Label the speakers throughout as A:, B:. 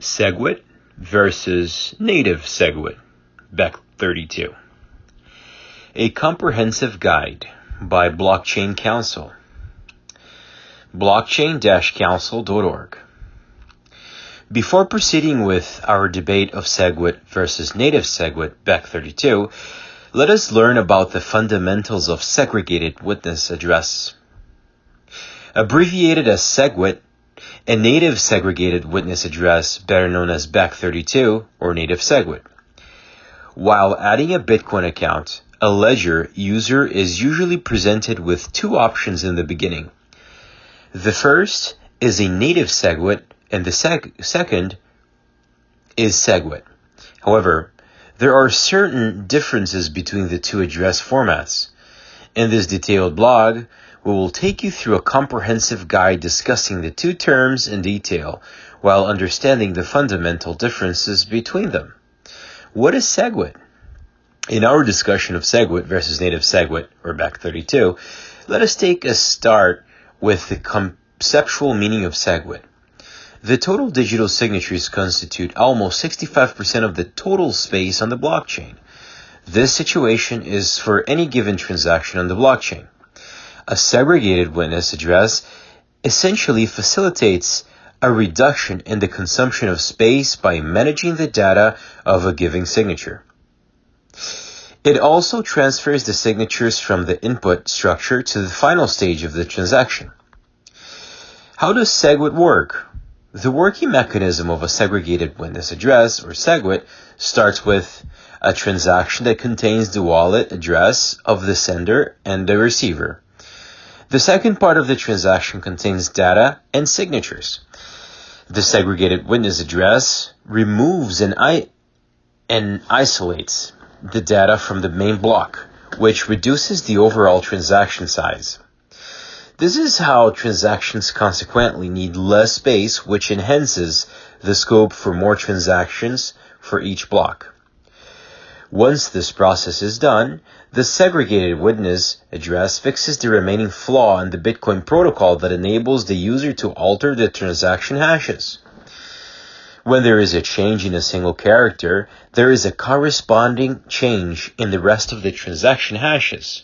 A: Segwit versus native Segwit, Bech 32. A comprehensive guide by Blockchain Council. blockchain-council.org. Before proceeding with our debate of Segwit versus native Segwit, Bech 32, let us learn about the fundamentals of segregated witness address. Abbreviated as Segwit, a native segregated witness address, better known as Bech 32 or native Segwit. While adding a Bitcoin account, a ledger user is usually presented with two options in the beginning. The first is a native Segwit, and the second is Segwit. However, there are certain differences between the two address formats. In this detailed blog, we will take you through a comprehensive guide discussing the two terms in detail while understanding the fundamental differences between them. What is Segwit? In our discussion of Segwit versus native Segwit, or Bech 32, let us take a start with the conceptual meaning of Segwit. The total digital signatures constitute almost 65% of the total space on the blockchain. This situation is for any given transaction on the blockchain. A segregated witness address essentially facilitates a reduction in the consumption of space by managing the data of a given signature. It also transfers the signatures from the input structure to the final stage of the transaction. How does Segwit work? The working mechanism of a segregated witness address, or Segwit, starts with a transaction that contains the wallet address of the sender and the receiver. The second part of the transaction contains data and signatures. The segregated witness address removes and isolates the data from the main block, which reduces the overall transaction size. This is how transactions consequently need less space, which enhances the scope for more transactions for each block. Once this process is done, the segregated witness address fixes the remaining flaw in the Bitcoin protocol that enables the user to alter the transaction hashes. When there is a change in a single character, there is a corresponding change in the rest of the transaction hashes.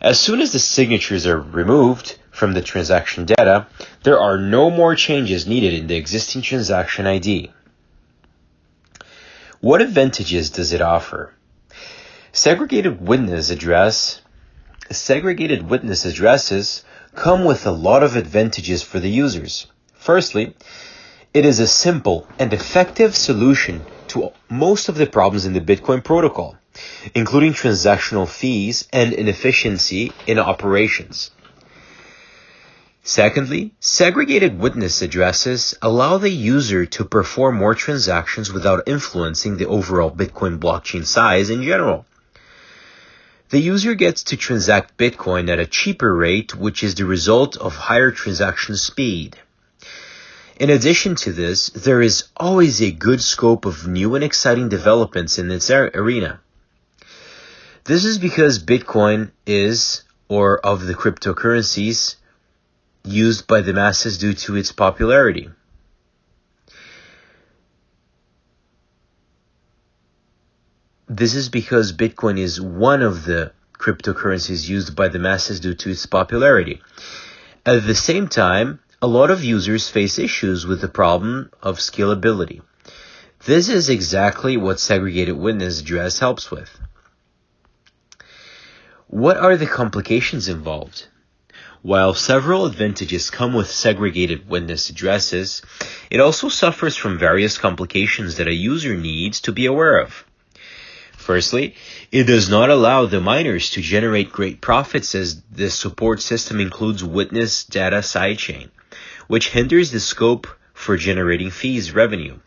A: As soon as the signatures are removed from the transaction data, there are no more changes needed in the existing transaction ID. What advantages does it offer? Segregated witness addresses come with a lot of advantages for the users. Firstly, it is a simple and effective solution to most of the problems in the Bitcoin protocol, including transactional fees and inefficiency in operations. Secondly, segregated witness addresses allow the user to perform more transactions without influencing the overall Bitcoin blockchain size in general. The user gets to transact Bitcoin at a cheaper rate, which is the result of higher transaction speed. In addition to this, there is always a good scope of new and exciting developments in this arena. This is because Bitcoin is, or of the cryptocurrencies, used by the masses due to its popularity. This is because Bitcoin is one of the cryptocurrencies used by the masses due to its popularity. At the same time, a lot of users face issues with the problem of scalability. This is exactly what segregated witness address helps with. What are the complications involved? While several advantages come with segregated witness addresses, it also suffers from various complications that a user needs to be aware of. Firstly, it does not allow the miners to generate great profits as the support system includes witness data sidechain, which hinders the scope for generating fees revenue.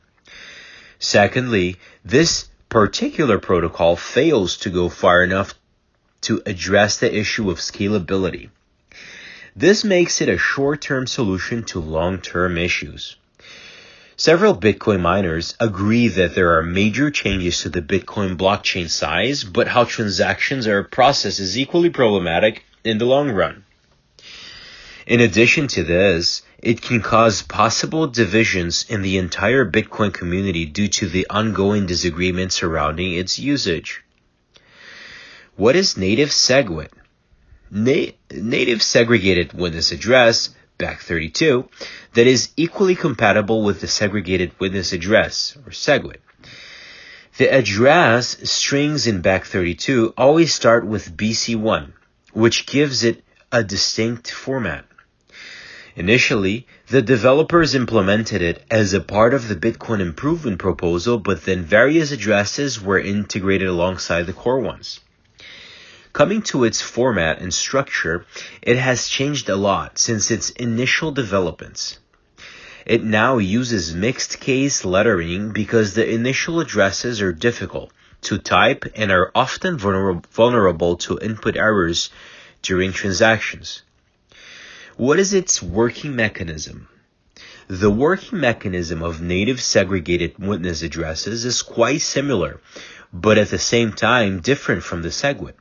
A: Secondly, this particular protocol fails to go far enough to address the issue of scalability. This makes it a short-term solution to long-term issues. Several Bitcoin miners agree that there are major changes to the Bitcoin blockchain size, but how transactions are processed is equally problematic in the long run. In addition to this, It can cause possible divisions in the entire Bitcoin community due to the ongoing disagreement surrounding its usage. What is native Segwit? Native segregated witness address, bech 32, that is equally compatible with the segregated witness address, or Segwit. The address strings in bech 32 always start with BC1, which gives it a distinct format. Initially, the developers implemented it as a part of the Bitcoin improvement proposal, but then various addresses were integrated alongside the core ones. Coming to its format and structure, it has changed a lot since its initial developments. It now uses mixed case lettering because the initial addresses are difficult to type and are often vulnerable to input errors during transactions. What is its working mechanism? The working mechanism of native segregated witness addresses is quite similar, but at the same time different from the Segwit.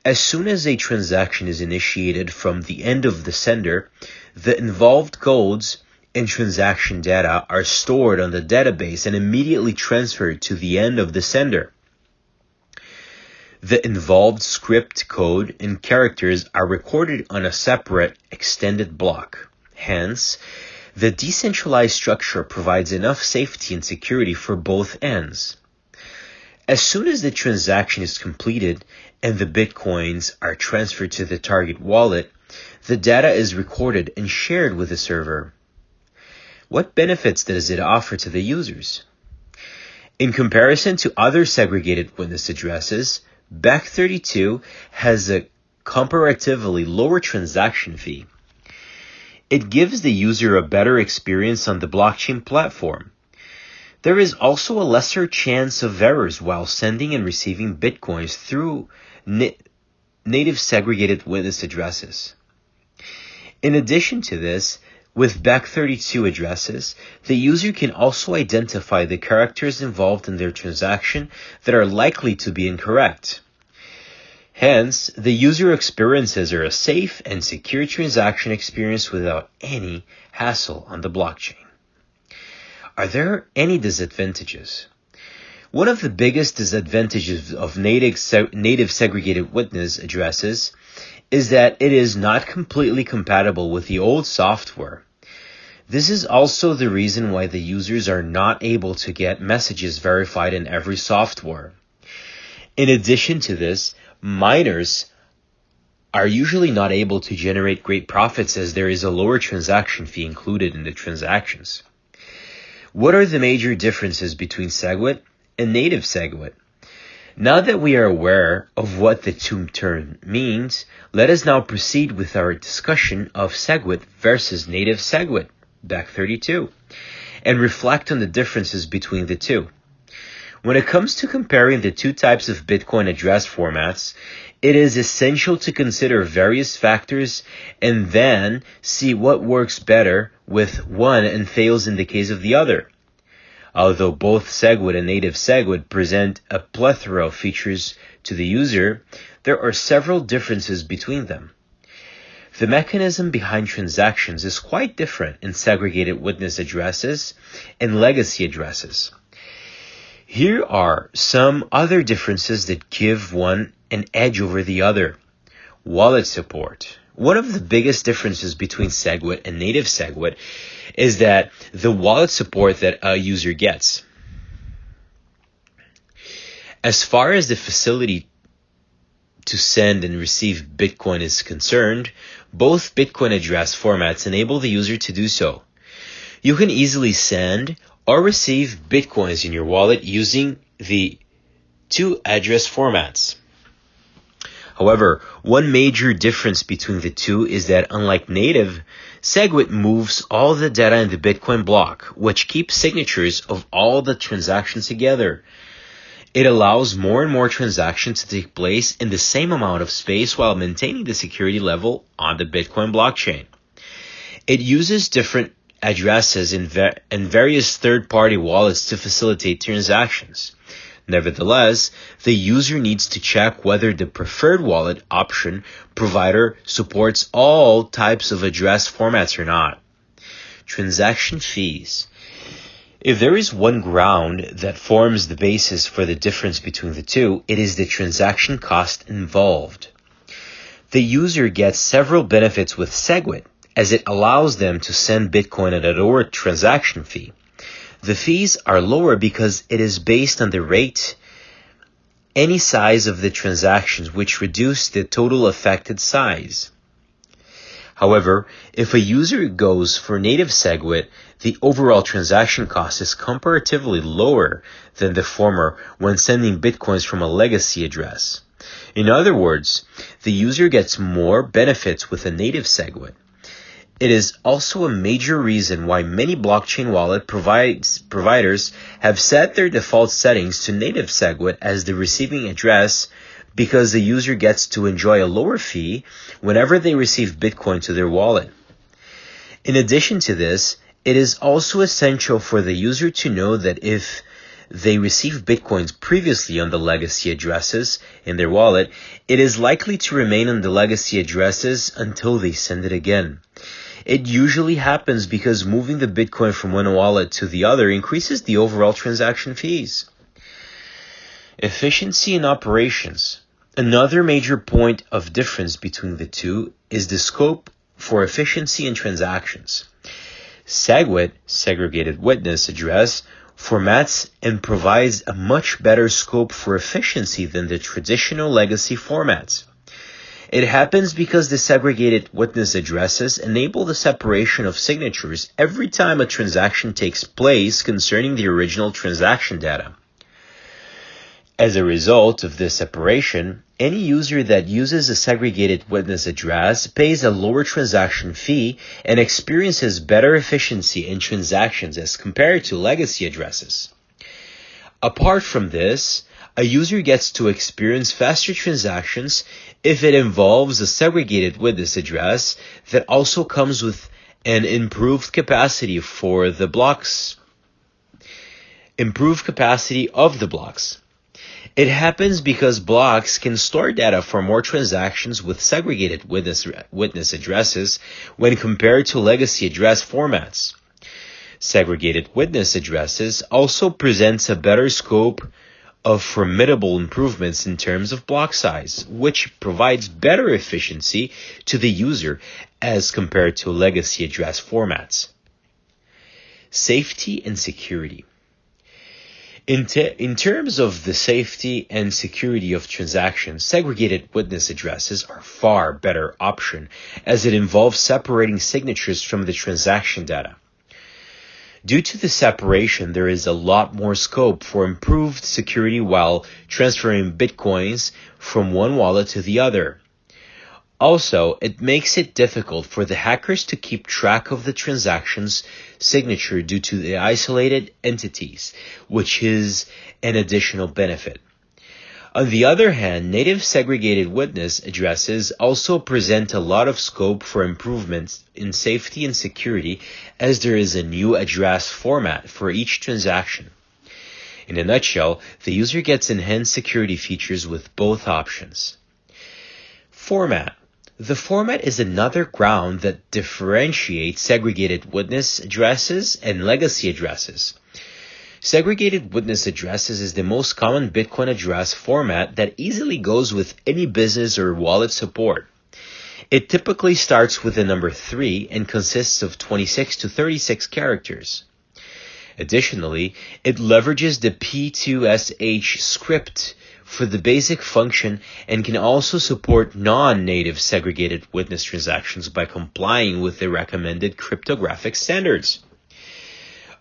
A: As soon as a transaction is initiated from the end of the sender, the involved codes and transaction data are stored on the database and immediately transferred to the end of the sender. The involved script code and characters are recorded on a separate extended block. Hence, the decentralized structure provides enough safety and security for both ends. As soon as the transaction is completed and the Bitcoins are transferred to the target wallet, the data is recorded and shared with the server. What benefits does it offer to the users? In comparison to other segregated witness addresses, bech 32 has a comparatively lower transaction fee. It gives the user a better experience on the blockchain platform. There is also a lesser chance of errors while sending and receiving Bitcoins through native segregated witness addresses. In addition to this, with bech 32 addresses, the user can also identify the characters involved in their transaction that are likely to be incorrect. Hence, the user experiences a safe and secure transaction experience without any hassle on the blockchain. Are there any disadvantages? One of the biggest disadvantages of native segregated witness addresses is that it is not completely compatible with the old software. This is also the reason why the users are not able to get messages verified in every software. In addition to this, miners are usually not able to generate great profits as there is a lower transaction fee included in the transactions. What are the major differences between Segwit and native Segwit? Now that we are aware of what the two term means, let us now proceed with our discussion of Segwit versus native Segwit, bech 32, and reflect on the differences between the two. When it comes to comparing the two types of Bitcoin address formats, it is essential to consider various factors and then see what works better with one and fails in the case of the other. Although both Segwit and native Segwit present a plethora of features to the user, there are several differences between them. The mechanism behind transactions is quite different in segregated witness addresses and legacy addresses. Here are some other differences that give one an edge over the other. Wallet support. One of the biggest differences between Segwit and native Segwit is that the wallet support that a user gets. As far as the facility to send and receive Bitcoin is concerned, both Bitcoin address formats enable the user to do so. You can easily send or receive Bitcoins in your wallet using the two address formats. However, one major difference between the two is that unlike native, Segwit moves all the data in the Bitcoin block, which keeps signatures of all the transactions together. It allows more and more transactions to take place in the same amount of space while maintaining the security level on the Bitcoin blockchain. It uses different addresses and various third-party wallets to facilitate transactions. Nevertheless, the user needs to check whether the preferred wallet option provider supports all types of address formats or not. transaction fees. If there is one ground that forms the basis for the difference between the two, it is the transaction cost involved. The user gets several benefits with Segwit, as it allows them to send Bitcoin at a lower transaction fee. The fees are lower because it is based on the rate, any size of the transactions, which reduce the total affected size. However, if a user goes for native Segwit, the overall transaction cost is comparatively lower than the former when sending Bitcoins from a legacy address. In other words, the user gets more benefits with a native Segwit. It is also a major reason why many blockchain wallet providers have set their default settings to native Segwit as the receiving address, because the user gets to enjoy a lower fee whenever they receive Bitcoin to their wallet. In addition to this, it is also essential for the user to know that if they receive Bitcoins previously on the legacy addresses in their wallet, it is likely to remain on the legacy addresses until they send it again. It usually happens because moving the Bitcoin from one wallet to the other increases the overall transaction fees. Efficiency in operations. Another major point of difference between the two is the scope for efficiency in transactions. Segwit, segregated witness address, formats and provides a much better scope for efficiency than the traditional legacy formats. It happens because the segregated witness addresses enable the separation of signatures every time a transaction takes place concerning the original transaction data. As a result of this separation, any user that uses a segregated witness address pays a lower transaction fee and experiences better efficiency in transactions as compared to legacy addresses. Apart from this, a user gets to experience faster transactions if it involves a segregated witness address that also comes with an improved capacity for the blocks. Improved capacity of the blocks. It happens because blocks can store data for more transactions with segregated witness addresses when compared to legacy address formats. Segregated witness addresses also presents a better scope of formidable improvements in terms of block size, which provides better efficiency to the user as compared to legacy address formats. Safety and security. In terms of the safety and security of transactions, segregated witness addresses are far better option as it involves separating signatures from the transaction data. Due to the separation, there is a lot more scope for improved security while transferring Bitcoins from one wallet to the other. Also, it makes it difficult for the hackers to keep track of the transaction's signature due to the isolated entities, which is an additional benefit. On the other hand, native segregated witness addresses also present a lot of scope for improvements in safety and security, as there is a new address format for each transaction. In a nutshell, the user gets enhanced security features with both options. Format. The format is another ground that differentiates segregated witness addresses and legacy addresses. Segregated witness addresses is the most common Bitcoin address format that easily goes with any business or wallet support. It typically starts with the number 3 and consists of 26 to 36 characters. Additionally, it leverages the P2SH script for the basic function and can also support non-native segregated witness transactions by complying with the recommended cryptographic standards.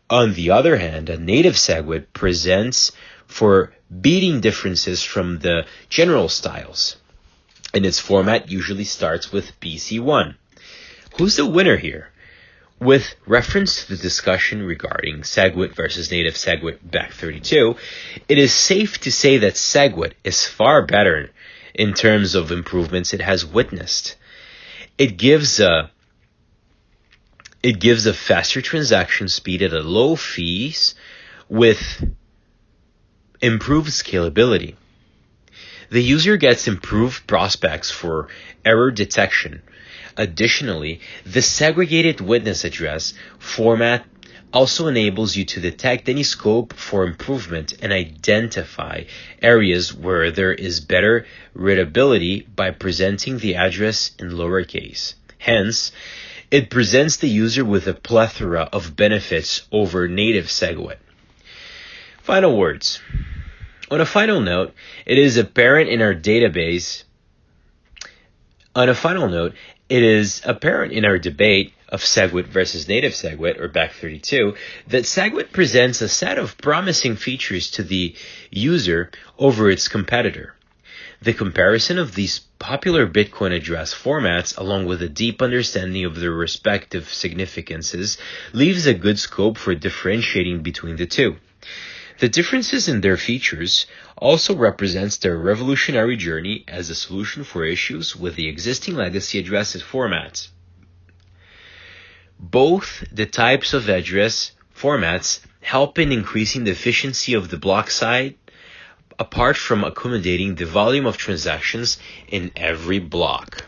A: On the other hand, a native Segwit presents for beating differences from the general styles, and its format usually starts with BC1. Who's the winner here? With reference to the discussion regarding Segwit versus native Segwit bech 32, it is safe to say that Segwit is far better in terms of improvements it has witnessed. It gives a faster transaction speed at a low fees with improved scalability. The user gets improved prospects for error detection, Additionally, the segregated witness address format also enables you to detect any scope for improvement and identify areas where there is better readability by presenting the address in lowercase. Hence, it presents the user with a plethora of benefits over native Segwit. Final words. On a final note, it is apparent in our debate of Segwit versus native Segwit, or bech 32, that Segwit presents a set of promising features to the user over its competitor. The comparison of these popular Bitcoin address formats, along with a deep understanding of their respective significances, leaves a good scope for differentiating between the two. The differences in their features also represents their revolutionary journey as a solution for issues with the existing legacy address formats. Both the types of address formats help in increasing the efficiency of the block size, apart from accommodating the volume of transactions in every block.